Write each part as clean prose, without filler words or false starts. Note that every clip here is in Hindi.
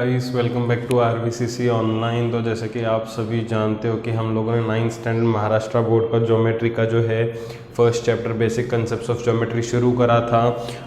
Guys, welcome back to RVCC online. तो जैसे कि आप सभी जानते हो कि हम लोगों ने 9th स्टैंडर्ड महाराष्ट्र बोर्ड का ज्योमेट्री का जो है first chapter basic concepts of geometry शुरू करा था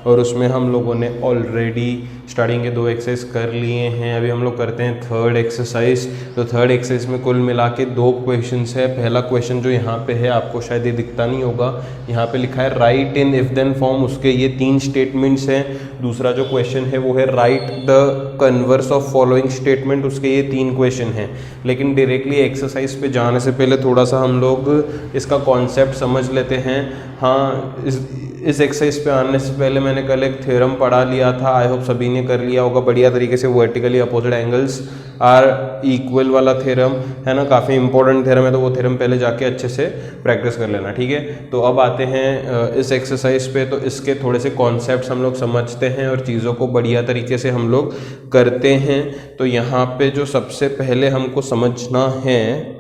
और उसमें हम लोगों ने ऑलरेडी स्टार्टिंग के 2 एक्सरसाइज कर लिए हैं। अभी हम लोग करते हैं थर्ड एक्सरसाइज। तो थर्ड एक्सरसाइज में कुल मिला के 2 क्वेश्चंस है। पहला क्वेश्चन जो यहाँ पे है, आपको शायद ये दिखता नहीं होगा, यहाँ पे लिखा है right in if then form, उसके ये 3 स्टेटमेंट्स हैं। दूसरा जो क्वेश्चन है वो है right the converse of following statement, उसके ये 3 क्वेश्चन हैं। लेकिन डायरेक्टली एक्सरसाइज पे जाने से पहले थोड़ा सा हम लोग इसका कॉन्सेप्ट समझ लेते हैं। हाँ, इस एक्सरसाइज पे आने से पहले मैंने कल एक थ्योरम पढ़ा लिया था, आई होप सभी ने कर लिया होगा बढ़िया तरीके से। Vertically opposite angles are equal वाला थ्योरम है ना, काफ़ी इंपॉर्टेंट थ्योरम है, तो वो थ्योरम पहले जाके अच्छे से प्रैक्टिस कर लेना, ठीक है। तो अब आते हैं इस एक्सरसाइज पे। तो इसके थोड़े से कॉन्सेप्ट्स हम लोग समझते हैं और चीज़ों को बढ़िया तरीके से हम लोग करते हैं। तो यहाँ पे जो सबसे पहले हमको समझना है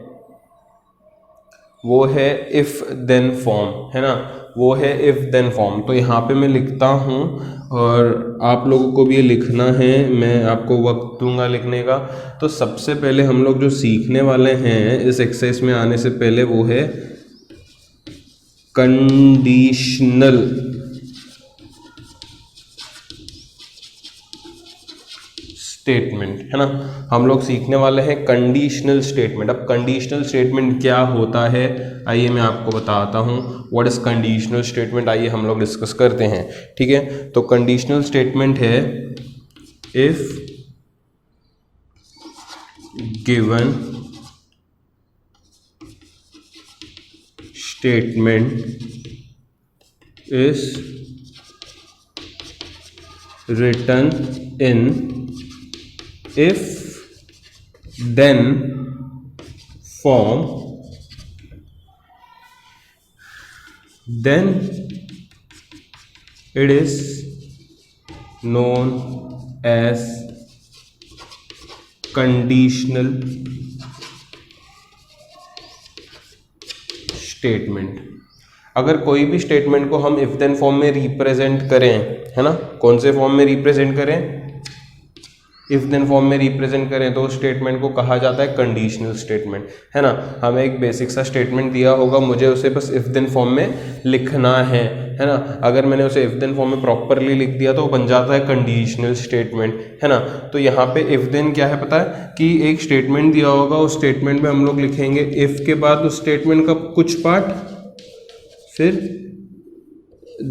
वो है इफ़ देन फॉर्म, है ना, वो है इफ़ देन फॉर्म। तो यहाँ पे मैं लिखता हूँ और आप लोगों को भी ये लिखना है, मैं आपको वक्त दूंगा लिखने का। तो सबसे पहले हम लोग जो सीखने वाले हैं इस एक्सरसाइज में आने से पहले वो है कंडीशनल स्टेटमेंट, है ना। हम लोग सीखने वाले हैं कंडीशनल स्टेटमेंट। अब कंडीशनल स्टेटमेंट क्या होता है, आइए मैं आपको बताता हूँ। व्हाट इज कंडीशनल स्टेटमेंट, आइए हम लोग डिस्कस करते हैं, ठीक है। तो कंडीशनल स्टेटमेंट है if given statement is written in if then form, then it is known as conditional statement। अगर कोई भी स्टेटमेंट को हम इफ देन फॉर्म में रिप्रेजेंट करें, है ना, कौन से फॉर्म में रिप्रेजेंट करें, इफ देन फॉर्म में रिप्रेजेंट करें, तो उस स्टेटमेंट को कहा जाता है कंडीशनल स्टेटमेंट, है ना। हमें एक बेसिक सा स्टेटमेंट दिया होगा, मुझे उसे बस इफ देन फॉर्म में लिखना है ना। अगर मैंने उसे इफ देन फॉर्म में प्रॉपरली लिख दिया तो वो बन जाता है कंडीशनल स्टेटमेंट, है ना। तो यहाँ पे इफ देन क्या है पता है कि एक स्टेटमेंट दिया होगा, उस स्टेटमेंट में हम लोग लिखेंगे इफ के बाद उस स्टेटमेंट का कुछ पार्ट, फिर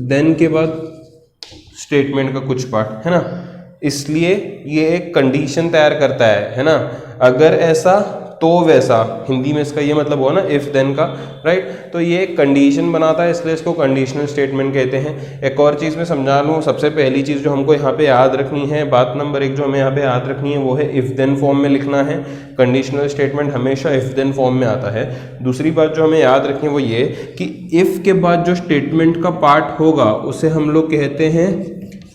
देन के बाद स्टेटमेंट का कुछ पार्ट, है ना। इसलिए ये एक कंडीशन तैयार करता है ना। अगर ऐसा तो वैसा, हिंदी में इसका ये मतलब हुआ ना इफ देन का, राइट। तो ये एक कंडीशन बनाता है, इसलिए इसको कंडीशनल स्टेटमेंट कहते हैं। एक और चीज़ मैं समझा लूँ, सबसे पहली चीज़ जो हमको यहाँ पे याद रखनी है, बात नंबर 1 जो हमें यहाँ पे याद रखनी है वो है इफ देन फॉर्म में लिखना है। कंडीशनल स्टेटमेंट हमेशा इफ देन फॉर्म में आता है। दूसरी बात जो हमें याद रखनी है वो ये कि इफ के बाद जो स्टेटमेंट का पार्ट होगा उसे हम लोग कहते हैं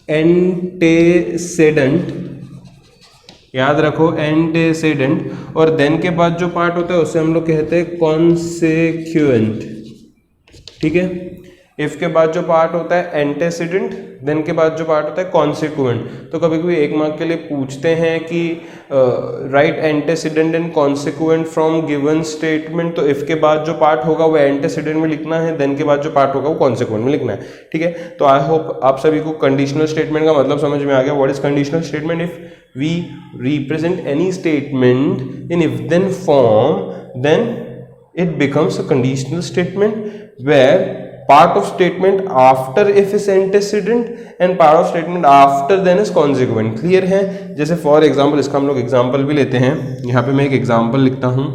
एंटेसेडेंट, याद रखो एंटेसेडेंट। और देन के बाद जो पार्ट होता है उसे हम लोग कहते हैं कॉन्सेक्वेंट, ठीक है। इफ के बाद जो पार्ट होता है एंटेसेडेंट, देन के बाद जो पार्ट होता है कॉन्सेक्वेंट। तो कभी कभी 1 मार्क के लिए पूछते हैं कि write antecedent and consequent from given statement. तो इफ के बाद जो पार्ट होगा वो एंटेसेडेंट में लिखना है, देन के बाद जो पार्ट होगा वो कॉन्सेक्वेंट में लिखना है, ठीक है। तो आई होप आप सभी को कंडीशनल स्टेटमेंट का मतलब समझ में आ गया। What is conditional statement, if we represent any statement in if then form, then it becomes a conditional statement where part of statement after if is antecedent and part of statement after then is consequent। Clear है। जैसे फॉर एग्जाम्पल, इसका हम लोग एग्जाम्पल भी लेते हैं। यहाँ पे मैं एक एग्जाम्पल लिखता हूँ,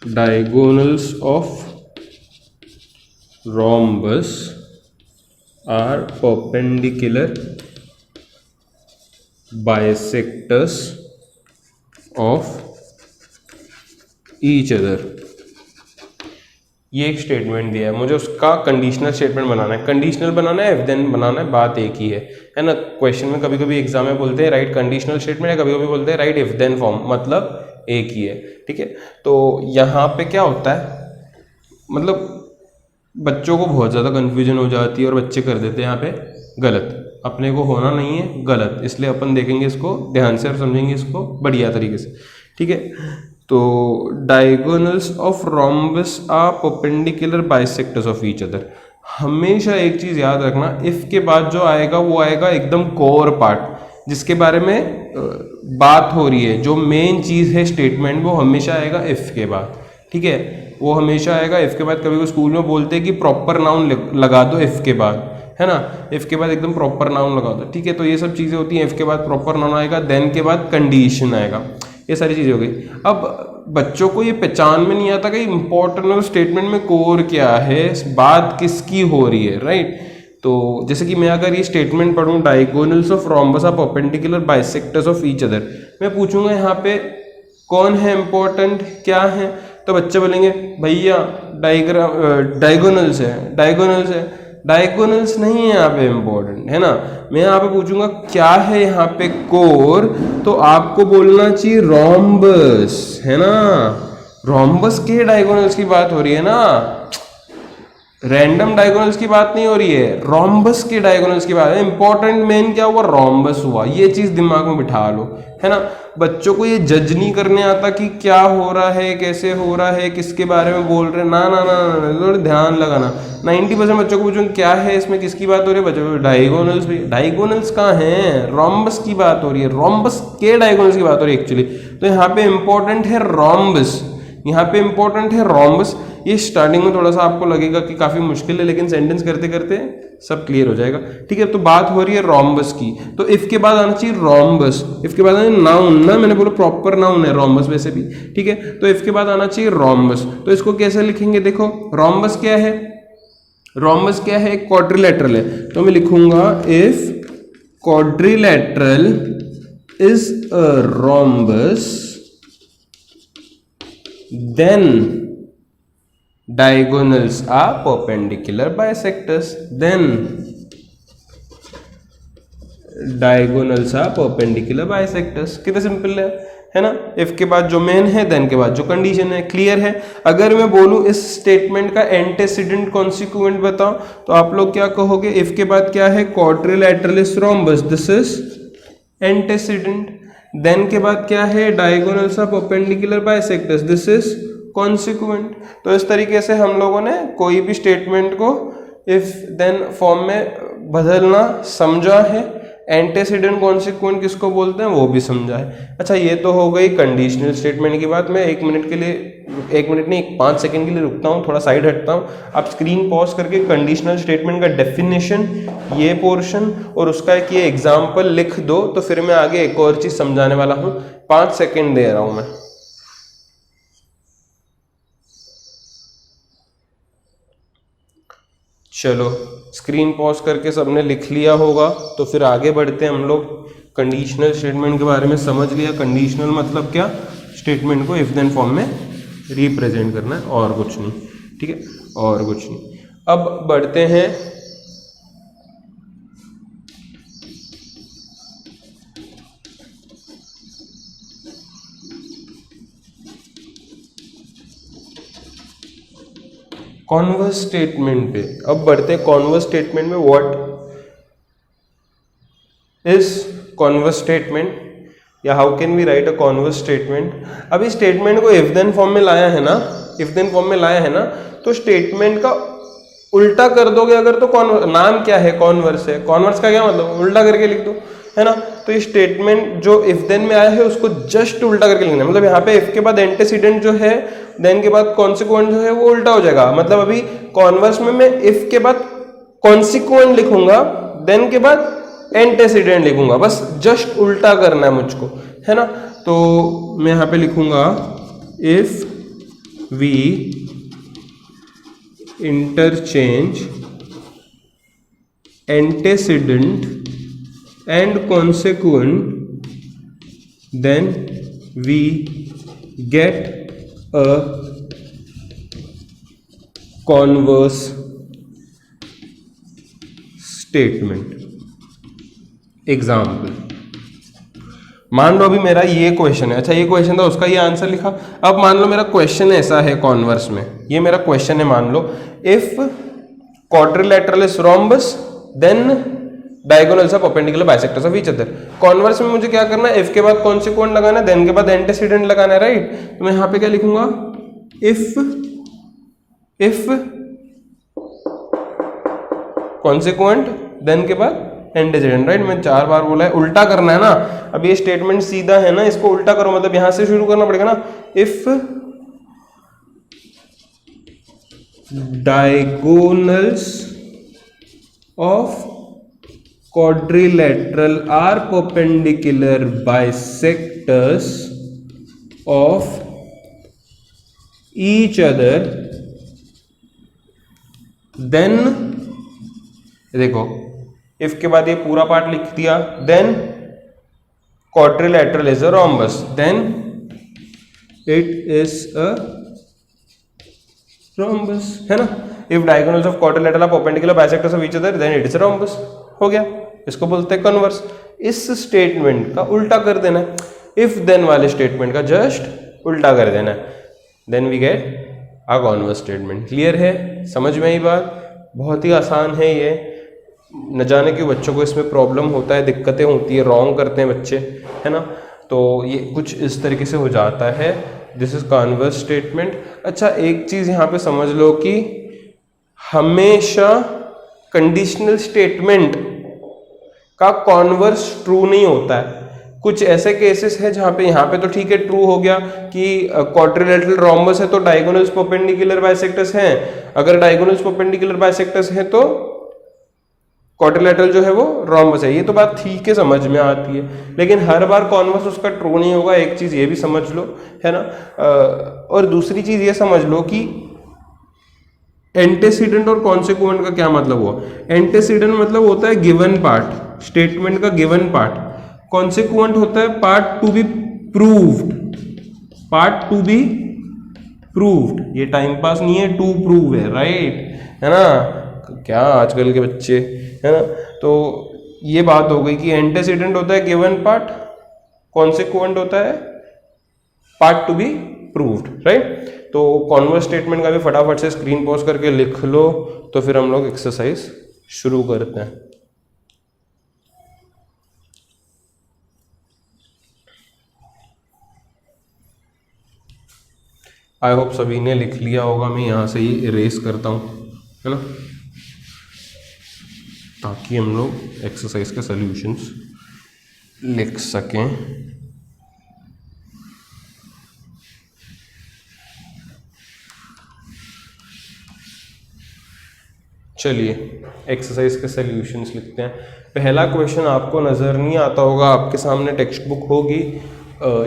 diagonals of rhombus are perpendicular bisectors of each other। ये एक स्टेटमेंट दिया है, मुझे उसका कंडीशनल स्टेटमेंट बनाना है। कंडीशनल बनाना है, इफ देन बनाना है, बात एक ही है ना। क्वेश्चन में कभी कभी एग्जाम में बोलते हैं राइट कंडीशनल स्टेटमेंट, या कभी कभी बोलते हैं राइट इफ देन फॉर्म, मतलब एक ही है, ठीक है। तो यहाँ पे क्या होता है, मतलब बच्चों को बहुत ज़्यादा कन्फ्यूजन हो जाती है और बच्चे कर देते हैं यहाँ पे गलत, अपने को होना नहीं है गलत, इसलिए अपन देखेंगे इसको ध्यान से और समझेंगे इसको बढ़िया तरीके से, ठीक है। तो diagonals of rhombus are perpendicular bisectors of each other. हमेशा एक चीज़ याद रखना, इफ के बाद जो आएगा वो आएगा एकदम कोर पार्ट जिसके बारे में बात हो रही है, जो मेन चीज़ है स्टेटमेंट, वो हमेशा आएगा इफ के बाद, ठीक है। वो हमेशा आएगा इफ के बाद। कभी कोई स्कूल में बोलते हैं कि प्रॉपर नाउन लगा दो इफ के बाद, है ना, इफ के बाद एकदम प्रॉपर नाउन लगा दो, ठीक है। तो ये सब चीज़ें होती हैं, इफ के बाद प्रॉपर नाउन आएगा, देन के बाद कंडीशन आएगा, ये सारी चीज़ें हो गई। अब बच्चों को ये पहचान में नहीं आता कि इंपॉर्टेंट स्टेटमेंट में कोर क्या है, बात किसकी हो रही है, राइट। तो जैसे कि मैं अगर ये स्टेटमेंट पढ़ूँ, diagonals of rhombus are perpendicular bisectors of each other, मैं पूछूंगा यहाँ पे कौन है इंपॉर्टेंट, क्या है, तो बच्चे बोलेंगे भैया डायगोनल्स है, डायगोनल्स है। डायगोनल्स नहीं है यहाँ पे इम्पोर्टेंट, है ना। मैं यहाँ पे पूछूंगा क्या है यहाँ पे कोर, तो आपको बोलना चाहिए रोम्बस, है ना। रोम्बस के डायगोनल्स की बात हो रही है ना, रैंडम डायगोनल्स की बात नहीं हो रही है, रोम्बस के डायगोनल्स की बात है। इंपॉर्टेंट मेन क्या हुआ, रोम्बस हुआ, ये चीज दिमाग में बिठा लो, है ना। बच्चों को ये जज नहीं करने आता कि क्या हो रहा है, कैसे हो रहा है, किसके बारे में बोल रहे हैं, ना ना ना ना, थोड़ा ध्यान लगाना। 90% बच्चों को पूछूंगा क्या है इसमें, किसकी बात हो रही है, बच्चों डायगोनल्स भी, डायगोनल्स कहाँ हैं, रोम्बस की बात हो रही है, रोम्बस के डायगोनल्स की बात हो रही है एक्चुअली। तो यहाँ पे इंपॉर्टेंट है रोम्बस, यहाँ पे इंपॉर्टेंट है रोम्बस। ये स्टार्टिंग में थोड़ा सा आपको लगेगा कि काफी मुश्किल है, लेकिन सेंटेंस करते करते सब क्लियर हो जाएगा, ठीक है। तो बात हो रही है रोम्बस की, तो इफ के बाद आना चाहिए रोम्बस, इफ के बाद आना नाउन ना, मैंने बोला प्रॉपर नाउन है रोम्बस वैसे भी, ठीक है। तो इफ के बाद आना चाहिए रोम्बस। तो इसको कैसे लिखेंगे, देखो रोम्बस क्या है, रोम्बस क्या है, एक क्वाड्रिलेटरल है। तो मैं लिखूंगा if quadrilateral is a rhombus then diagonals are perpendicular bisectors, then diagonals are perpendicular bisectors। कितना सिंपल है ना। इफ के बाद जो मेन है, देन के बाद जो कंडीशन है, क्लियर है। अगर मैं बोलूं इस स्टेटमेंट का एंटेसिडेंट कॉन्सिक्वेंट बताओ, तो आप लोग क्या कहोगे, इफ के बाद क्या है, quadrilateral rhombus, this is antecedent. Then के बाद क्या है, diagonals of perpendicular bisectors, this is consequent. तो इस तरीके से हम लोगों ने कोई भी स्टेटमेंट को इफ देन फॉर्म में बदलना समझा है। एंटेसिडेंट कॉन्सिक्वेंट किसको बोलते हैं वो भी समझा है। अच्छा, ये तो हो गई कंडीशनल स्टेटमेंट की बात। मैं 1 मिनट के लिए, 1 मिनट नहीं 5 सेकंड के लिए रुकता हूँ, थोड़ा साइड हटता हूँ। आप स्क्रीन पॉज करके कंडीशनल स्टेटमेंट का डेफिनेशन, ये पोर्शन और उसका एक ये एग्जाम्पल लिख दो, तो फिर मैं आगे एक और चीज समझाने वाला हूँ। 5 सेकंड दे रहा हूँ मैं। चलो, स्क्रीन पॉज करके सबने लिख लिया होगा, तो फिर आगे बढ़ते हैं हम लोग। कंडीशनल स्टेटमेंट के बारे में समझ लिया। कंडीशनल मतलब क्या, स्टेटमेंट को इफ देन फॉर्म में रिप्रेजेंट करना है, और कुछ नहीं, ठीक है, और कुछ नहीं। अब बढ़ते हैं कॉन्वर्स स्टेटमेंट पे। अब बढ़ते हैं कॉन्वर्स स्टेटमेंट में। व्हाट इज कॉन्वर्स स्टेटमेंट, या how can we write a converse statement. अब इस स्टेटमेंट को इफ देन फॉर्म में लाया है ना, इफ देन फॉर्म में लाया है ना, तो स्टेटमेंट का उल्टा कर दोगे अगर, तो नाम क्या है, कॉन्वर्स है। कॉन्वर्स का क्या मतलब, उल्टा करके लिख दो, है ना। तो ये स्टेटमेंट जो इफ देन में आया है उसको जस्ट उल्टा करके लिखना है। मतलब यहाँ पे इफ के बाद एंटेसिडेंट जो है, देन के बाद कॉन्सिक्वेंट जो है, वो उल्टा हो जाएगा। मतलब अभी कॉन्वर्स में मैं इफ के बाद कॉन्सिक्वेंट लिखूंगा, देन के बाद एंटेसिडेंट लिखूंगा, बस जस्ट उल्टा करना है मुझको, है ना। तो मैं यहाँ पे लिखूंगा if we interchange antecedent and consequent, then we get a converse statement. Example, मान लो अभी मेरा ये क्वेश्चन है, अच्छा ये क्वेश्चन था, उसका ये आंसर लिखा। अब मान लो मेरा क्वेश्चन ऐसा है कॉन्वर्स में, ये मेरा क्वेश्चन है, मान लो if quadrilateral is rhombus then diagonals are perpendicular bisectors of each other. Converse में मुझे क्या करना है, इफ के बाद कॉन्सिक्वेंट लगाना है, देन के बाद एंटीसीडेंट लगाना है, राइट। तो मैं यहां पे क्या लिखूंगा, इफ कॉन्सिक्वेंट देन के बाद एंटीसीडेंट, राइट। मैं 4 बार बोला है, उल्टा करना है ना। अब ये स्टेटमेंट सीधा है ना, इसको उल्टा करो, मतलब यहां से शुरू करना पड़ेगा ना। If diagonals of quadrilateral are perpendicular bisectors of each other, then देखो if के बाद ये पूरा पार्ट लिख दिया, then quadrilateral is a rhombus, then it is a rhombus, है ना। if diagonals of quadrilateral are perpendicular bisectors of each other, then it is a rhombus। हो गया, इसको बोलते हैं कन्वर्स। इस स्टेटमेंट का उल्टा कर देना है, इफ देन वाले स्टेटमेंट का जस्ट उल्टा कर देना है, then we get a converse statement. Clear है, समझ में आई बात? बहुत ही आसान है ये। न जाने क्यों बच्चों को इसमें प्रॉब्लम होता है, दिक्कतें होती है, रॉन्ग करते हैं बच्चे, है ना। तो ये कुछ इस तरीके से हो जाता है, दिस इज कॉन्वर्स स्टेटमेंट। अच्छा एक चीज यहाँ पे समझ लो कि हमेशा कंडीशनल स्टेटमेंट का कॉन्वर्स ट्रू नहीं होता है। कुछ ऐसे केसेस है जहां पे यहाँ पे तो ठीक है ट्रू हो गया कि क्वाड्रिलेटरल रोम्बस है तो डायगोनल्स परपेंडिकुलर बाइसेक्टर्स हैं। अगर डायगोनल्स परपेंडिकुलर बाइसेक्टर्स हैं तो क्वाड्रिलेटरल जो है वो रोम्बस है। ये तो बात ठीक है, समझ में आती है, लेकिन हर बार कॉन्वर्स उसका ट्रू नहीं होगा। एक चीज ये भी समझ लो, है ना। और दूसरी चीज ये समझ लो कि एंटीसीडेंट और कॉन्सिक्वेंट का क्या मतलब हुआ। एंटीसीडेंट मतलब होता है गिवन पार्ट, स्टेटमेंट का गिवन पार्ट। कॉन्सिक्वेंट होता है part to be proved, part to be proved. ये टाइम पास नहीं है, टू प्रूव है, राइट, है ना। क्या आजकल के बच्चे, है ना। तो ये बात हो गई कि एंटीसीडेंट होता है गिवन पार्ट, कॉन्सिक्वेंट होता है part to be proved, right. तो कॉन्वर्स स्टेटमेंट का भी फटाफट से स्क्रीन पॉज करके लिख लो, तो फिर हम लोग एक्सरसाइज शुरू करते हैं। आई होप सभी ने लिख लिया होगा, मैं यहां से ही इरेज करता हूं, है ना, ताकि हम लोग एक्सरसाइज के सॉल्यूशंस लिख सकें। चलिए एक्सरसाइज के सॉल्यूशंस लिखते हैं। पहला क्वेश्चन आपको नज़र नहीं आता होगा, आपके सामने टेक्स्ट बुक होगी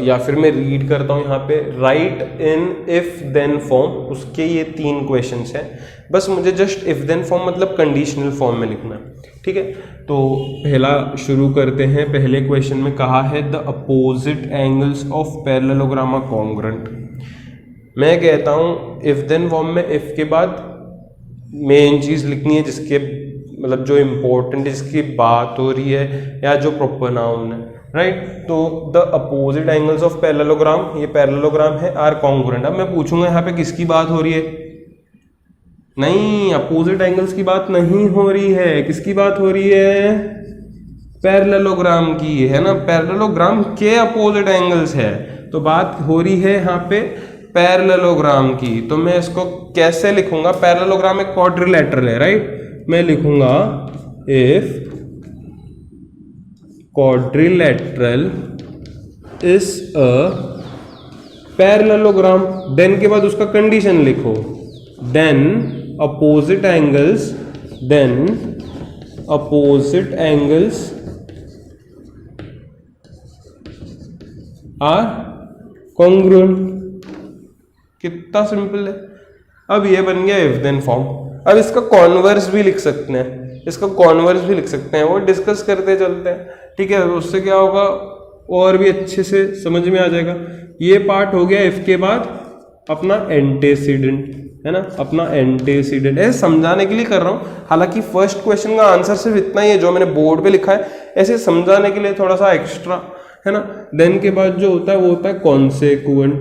या फिर मैं रीड करता हूँ यहाँ पे। Right in if then form, उसके ये 3 क्वेश्चंस हैं। बस मुझे जस्ट इफ देन फॉर्म मतलब कंडीशनल फॉर्म में लिखना है, ठीक है। तो पहला शुरू करते हैं। पहले क्वेश्चन में कहा है the opposite angles of parallelogram are congruent. मैं कहता हूँ इफ देन फॉर्म में इफ के बाद मेन चीज लिखनी है, जिसके मतलब जो इम्पोर्टेंट जिसकी बात हो रही है या जो प्रॉपर नाउन है, राइट। तो the opposite angles of parallelogram, ये पैरेललोग्राम है, आर कॉन्ग्रुएंट। अब मैं पूछूंगा यहाँ पे किसकी बात हो रही है? नहीं, अपोजिट एंगल्स की बात नहीं हो रही है। किसकी बात हो रही है? पैरेललोग्राम की, है ना। पैरेललोग्राम के अपोजिट एंगल्स है, तो बात हो रही है यहाँ पे पैरेललोग्राम की। तो मैं इसको कैसे लिखूंगा? पैरेललोग्राम एक क्वाड्रिलेटरल है, राइट। मैं लिखूंगा if quadrilateral is a parallelogram, then के बाद उसका कंडीशन लिखो, then opposite angles, then opposite angles are congruent. कितना सिंपल है। अब ये बन गया इफ देन फॉर्म। अब इसका कॉन्वर्स भी लिख सकते हैं, इसका कॉन्वर्स भी लिख सकते हैं, वो डिस्कस करते चलते हैं, ठीक है। उससे क्या होगा और भी अच्छे से समझ में आ जाएगा। ये पार्ट हो गया इफ के बाद अपना एंटीसीडेंट, है ना, अपना एंटीसीडेंट। ऐसे समझाने के लिए कर रहा हूँ, हालांकि फर्स्ट क्वेश्चन का आंसर सिर्फ इतना ही है जो मैंने बोर्ड पे लिखा है, ऐसे समझाने के लिए थोड़ा सा एक्स्ट्रा है ना। देन के बाद जो होता है वो होता है कॉन्सेक्वेंट,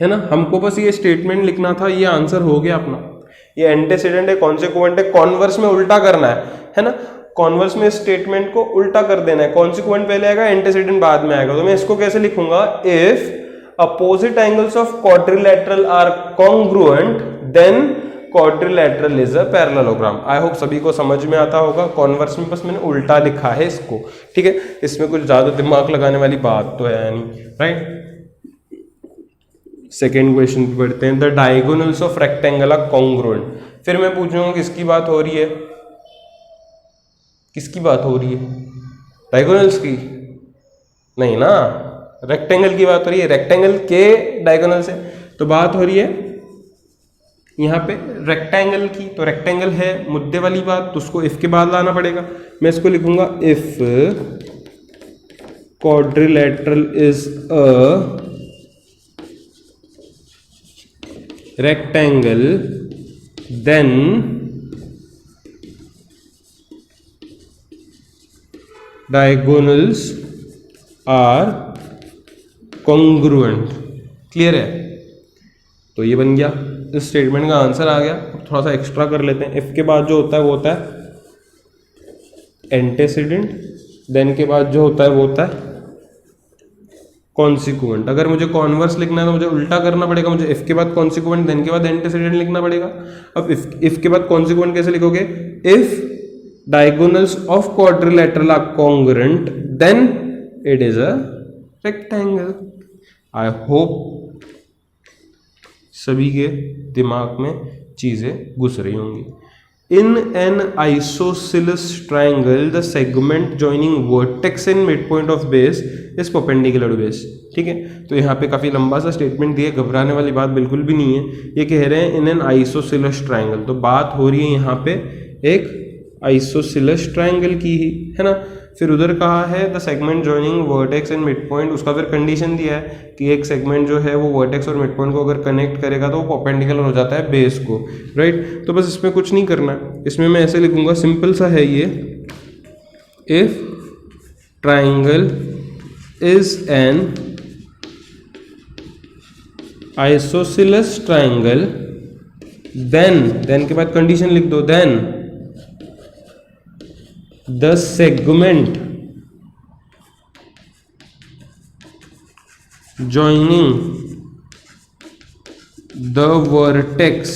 है ना। हमको बस ये स्टेटमेंट लिखना था, ये आंसर हो गया अपना। ये एंटीसीडेंट है, कॉन्सिक्वेंट है, कॉन्वर्स में उल्टा करना है ना। कॉन्वर्स में स्टेटमेंट को उल्टा कर देना है, कॉन्सिक्वेंट पहले आएगा, एंटीसीडेंट बाद में आएगा। तो मैं इसको कैसे लिखूंगा, if opposite angles of quadrilateral are congruent then quadrilateral is a parallelogram. I hope सभी को समझ में आता होगा। कॉन्वर्स में बस मैंने उल्टा लिखा है इसको, ठीक है। इसमें कुछ ज्यादा दिमाग लगाने वाली बात तो है नहीं, राइट। सेकेंड क्वेश्चन पे बढ़ते हैं। The diagonals of rectangle are congruent. फिर मैं पूछूंगा किसकी बात हो रही है, किसकी बात हो रही है, डायगोनल्स की नहीं ना, रेक्टेंगल की बात हो रही है। रेक्टेंगल के डायगोनल से तो बात हो रही है यहाँ पे रेक्टेंगल की। तो रेक्टेंगल है मुद्दे वाली बात, तो उसको इफ के बाद लाना पड़ेगा। मैं इसको लिखूंगा if quadrilateral is a rectangle then diagonals are congruent। Clear है, तो ये बन गया, इस स्टेटमेंट का आंसर आ गया। थोड़ा सा एक्स्ट्रा कर लेते हैं। इफ के बाद जो होता है वो होता है एंटीसीडेंट, देन के बाद जो होता है वो होता है कॉन्सिक्वेंट। अगर मुझे कॉन्वर्स लिखना है तो मुझे उल्टा करना पड़ेगा, मुझे इफ के बाद कॉन्सिक्वेंट देन के बाद एंटीसीडेंट लिखना पड़ेगा। अब इफ के बाद कॉन्सिक्वेंट कैसे लिखोगे, if diagonals of quadrilateral are congruent then it is a rectangle. I hope सभी के दिमाग में चीजें घुस रही होंगी। In an isosceles triangle, the segment joining vertex and midpoint of base is perpendicular to base। ठीक है, तो यहाँ पे काफी लंबा सा स्टेटमेंट दिया, घबराने वाली बात बिल्कुल भी नहीं है। ये कह रहे हैं इन एन आइसोसेलेस ट्राइंगल, तो बात हो रही है यहाँ पे एक आइसोसेलेस ट्राइंगल की ही, है ना। फिर उधर कहा है the segment joining vertex and mid point, उसका फिर कंडीशन दिया है कि एक सेगमेंट जो है वो वर्टेक्स और मिड पॉइंट को अगर कनेक्ट करेगा तो वो परपेंडिकुलर हो जाता है बेस को, राइट। तो बस इसमें कुछ नहीं करना है, इसमें मैं ऐसे लिखूंगा, सिंपल सा है ये, if triangle is an isosceles triangle then के बाद कंडीशन लिख दो, then the segment joining the vertex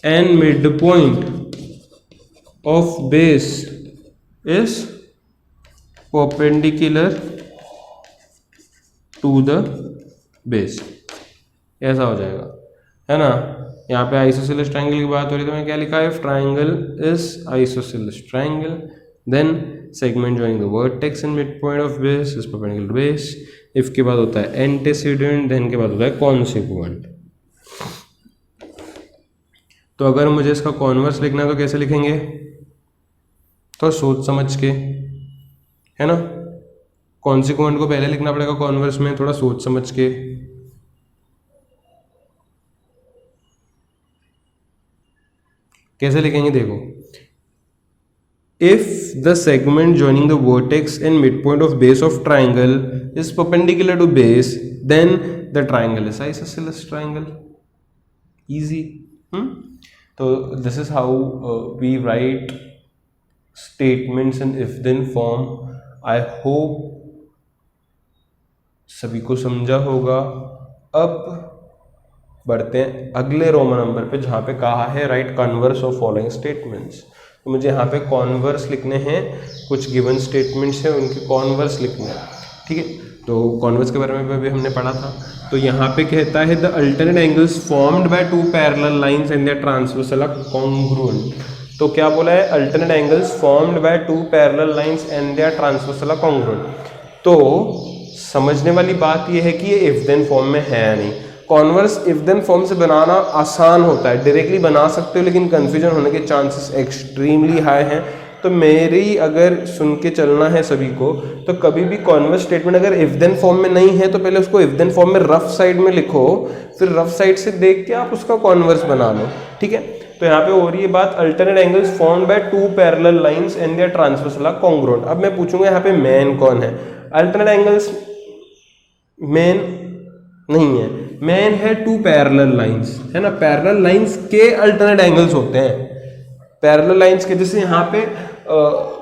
and midpoint of base is perpendicular to the base। ऐसा हो जाएगा, है ना। यहाँ पे आइसोसेलेस ट्राइंगल की बात हो रही है, तो मैं क्या लिखा है, if triangle is isosceles triangle then segment joining the vertex and mid point of base is perpendicular to base. If के बाद होता है एंटीसीडेंट, देन के बाद होता है कॉन्सिक्वेंट। तो अगर मुझे इसका कॉन्वर्स लिखना है तो कैसे लिखेंगे, तो सोच समझ के, है ना। कॉन्सिक्वेंट को पहले लिखना पड़ेगा कॉन्वर्स में, थोड़ा सोच समझ के। कैसे लिखेंगे देखो, if the segment joining the vertex and mid point of base of triangle is perpendicular to base then the triangle is isosceles triangle. Easy. तो this is how we write statements in if then form. I hope सभी को समझा होगा। अब बढ़ते हैं अगले रोमन नंबर पे, जहाँ पे कहा है right converse of following statements. तो मुझे यहाँ पे कॉन्वर्स लिखने हैं, कुछ गिवन स्टेटमेंट्स हैं उनके कॉन्वर्स लिखने हैं, ठीक है। तो कॉन्वर्स के बारे में भी हमने पढ़ा था। तो यहाँ पे कहता है the alternate angles formed by two parallel lines and their transversal are congruent. तो क्या बोला है, alternate angles formed by two parallel lines and their transversal are congruent. तो समझने वाली बात यह है कि ये इफ देन फॉर्म में है या नहीं। कॉन्वर्स इफ देन फॉर्म से बनाना आसान होता है, डायरेक्टली बना सकते हो, लेकिन कंफ्यूजन होने के चांसेस एक्सट्रीमली हाई हैं। तो मेरी अगर सुन के चलना है सभी को, तो कभी भी कॉन्वर्स स्टेटमेंट अगर इफ देन फॉर्म में नहीं है तो पहले उसको इफ देन फॉर्म में रफ साइड में लिखो, फिर रफ साइड से देख के आप उसका कॉन्वर्स बना लो, ठीक है। तो यहाँ पे हो रही है बात alternate angles formed by two parallel lines and their transversal are congruent. अब मैं पूछूंगा यहाँ पे मैन कौन है? अल्टरनेट एंगल्स मेन नहीं है, मेन है टू पैरेलल लाइंस, है ना। पैरेलल लाइंस के अल्टरनेट एंगल्स होते हैं, पैरेलल लाइंस के, जैसे यहाँ पे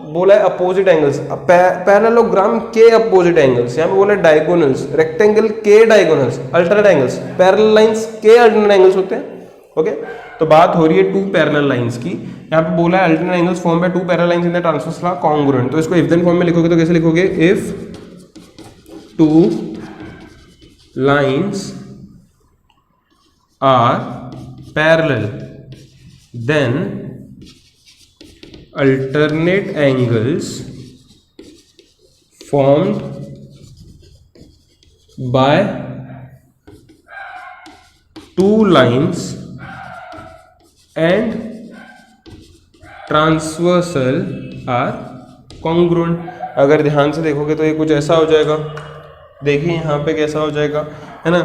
बोला है अपोजिट एंगल्स, पैरेललोग्राम के अपोजिट एंगल्स, यहाँ पे बोला है डायगोनल्स, रेक्टेंगल के diagonals, alternate angles, parallel lines के अल्टरनेट एंगल्स होते हैं। ओके, तो बात हो रही है टू पैरेलल लाइंस की। यहाँ पे बोला है alternate angles form by two parallel lines in the transversal are congruent. तो इसको इफ देन फॉर्म में लिखोगे तो कैसे लिखोगे? If two lines are parallel then alternate angles formed by two lines and transversal are congruent। अगर ध्यान से देखोगे तो ये कुछ ऐसा हो जाएगा, देखिए यहाँ पे कैसा हो जाएगा, है ना।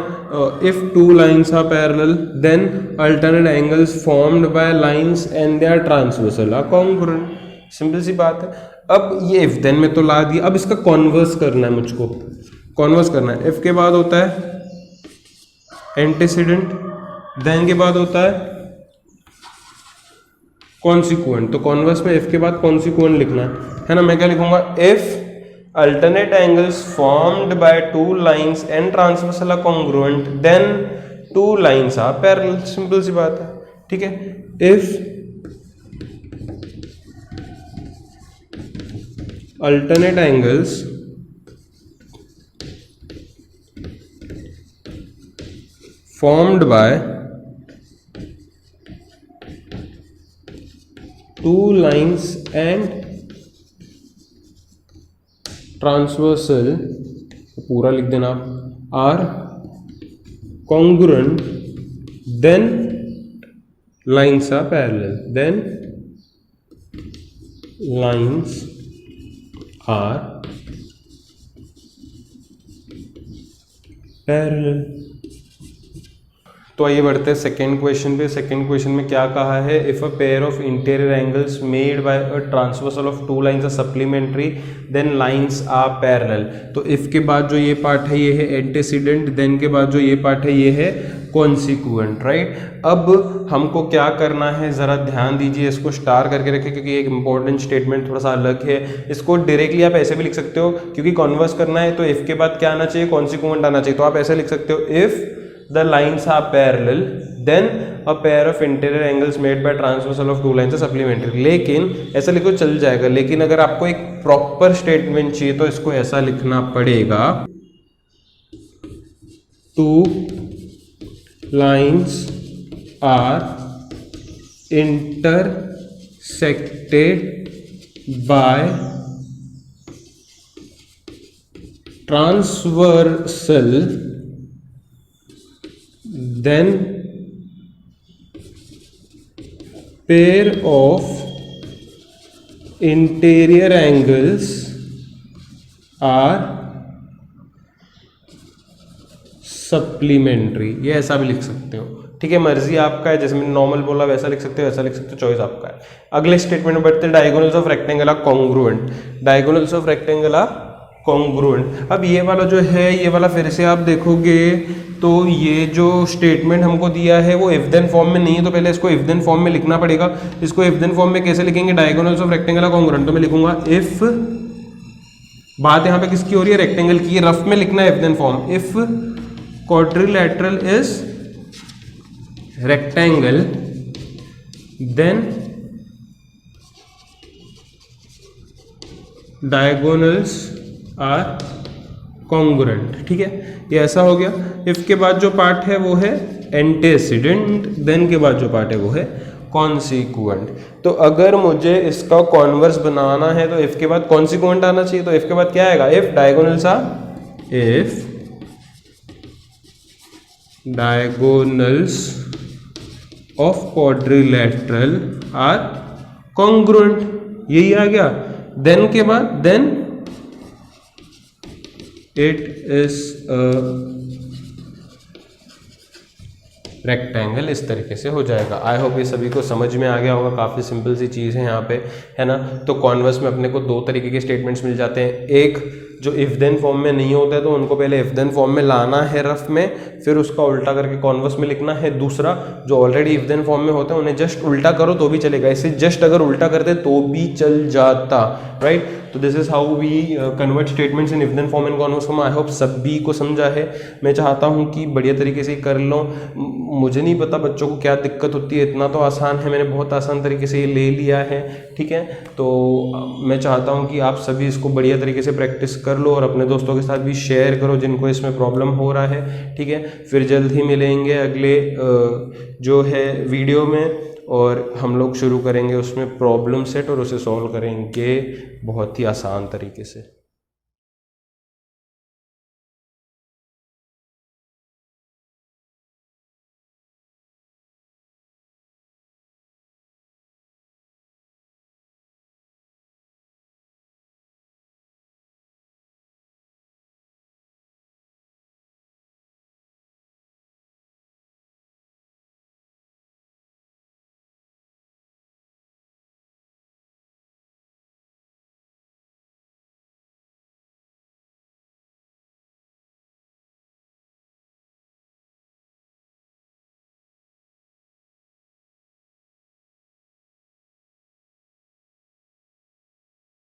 If two lines are parallel then alternate angles formed by lines and their transversal are congruent. Simple सी बात है। अब ये इफ देन में तो ला दिया, अब इसका कॉन्वर्स करना है, मुझको कॉन्वर्स करना है। इफ के बाद होता है एंटीसीडेंट, देन के बाद होता है कॉन्सिक्वेंट। तो कॉन्वर्स में इफ के बाद कॉन्सिक्वेंट लिखना है ना। मैं क्या लिखूंगा? If alternate angles formed by two lines and transversal are congruent then two lines are parallel। Simple सी बात है, ठीक है। if alternate angles formed by two lines and transversal, पूरा लिख देना आप, are congruent then lines are parallel, then lines are parallel. तो आइए बढ़ते हैं सेकेंड क्वेश्चन पे। सेकेंड क्वेश्चन में क्या कहा है? If a pair of interior angles made by a transversal of two lines are supplementary then lines are parallel. तो इफ के बाद जो ये पार्ट है ये है एंटीसीडेंट, देन के बाद जो ये पार्ट है ये है कॉन्सिक्वेंट, राइट। अब हमको क्या करना है, जरा ध्यान दीजिए, इसको स्टार करके रखें क्योंकि एक इंपॉर्टेंट स्टेटमेंट थोड़ा सा अलग है। इसको डायरेक्टली आप ऐसे भी लिख सकते हो, क्योंकि कॉन्वर्स करना है तो इफ के बाद क्या आना चाहिए? कॉन्सिक्वेंट आना चाहिए। तो आप ऐसे लिख सकते हो, if the lines are parallel then a pair of interior angles made by transversal of two lines are supplementary। लेकिन ऐसा लिखो चल जाएगा, लेकिन अगर आपको एक प्रॉपर स्टेटमेंट चाहिए तो इसको ऐसा लिखना पड़ेगा, two lines are intersected by transversal then pair of interior angles are supplementary. ये ऐसा भी लिख सकते हो, ठीक है, मर्जी आपका है। जैसे मैंने नॉर्मल बोला वैसा लिख सकते हो, ऐसा लिख सकते हो, चॉइस आपका है। अगले स्टेटमेंट में बढ़ते हैं, diagonals of rectangle are congruent. Diagonals of rectangle are congruent. अब ये वाला जो है, ये वाला फिर से आप देखोगे तो ये जो स्टेटमेंट हमको दिया है वो इफ देन फॉर्म में नहीं है, तो पहले इसको इफ देन फॉर्म में लिखना पड़ेगा। इसको इफ देन फॉर्म में कैसे लिखेंगे? Diagonals of rectangle are congruent. तो मैं लिखूंगा इफ, बात यहाँ पे किसकी हो रही है? रेक्टेंगल की। रफ में लिखना है if then form. If quadrilateral is rectangle then diagonals are congruent। ठीक है, ये ऐसा हो गया। इफ के बाद जो पार्ट है वो है एंटीसीडेंट, देन के बाद जो पार्ट है वो है कॉन्सिक्वेंट। तो अगर मुझे इसका कॉन्वर्स बनाना है तो इफ के बाद कॉन्सिक्वेंट आना चाहिए। तो इफ के बाद क्या आएगा? If diagonals are, if diagonals of quadrilateral are congruent। यही आ गया। देन के बाद देन इट इज रेक्टेंगल, इस तरीके से हो जाएगा। आई होप ये सभी को समझ में आ गया होगा, काफ़ी सिंपल सी चीज़ है यहाँ पे, है ना। तो कॉन्वर्स में अपने को दो तरीके के स्टेटमेंट्स मिल जाते हैं, एक जो इफ देन फॉर्म में नहीं होता है तो उनको पहले इफ देन फॉर्म में लाना है रफ में, फिर उसका उल्टा करके कॉन्वर्स में लिखना है। दूसरा जो ऑलरेडी इफ देन फॉर्म में होता है उन्हें जस्ट उल्टा करो तो भी चलेगा, इसे जस्ट अगर उल्टा करते तो भी चल जाता, राइट। तो this is how we convert statements in if then form and converse form. I hope सभी को समझा है। मैं चाहता हूँ कि बढ़िया तरीके से कर लो। मुझे नहीं पता बच्चों को क्या दिक्कत होती है, इतना तो आसान है, मैंने बहुत आसान तरीके से ये ले लिया है, ठीक है। तो मैं चाहता हूँ कि आप सभी इसको बढ़िया तरीके से प्रैक्टिस कर लो और अपने दोस्तों के साथ भी शेयर करो जिनको इसमें प्रॉब्लम हो रहा है, ठीक है। फिर जल्द ही मिलेंगे अगले जो है वीडियो में, और हम लोग शुरू करेंगे उसमें प्रॉब्लम सेट और उसे सॉल्व करेंगे बहुत ही आसान तरीके से।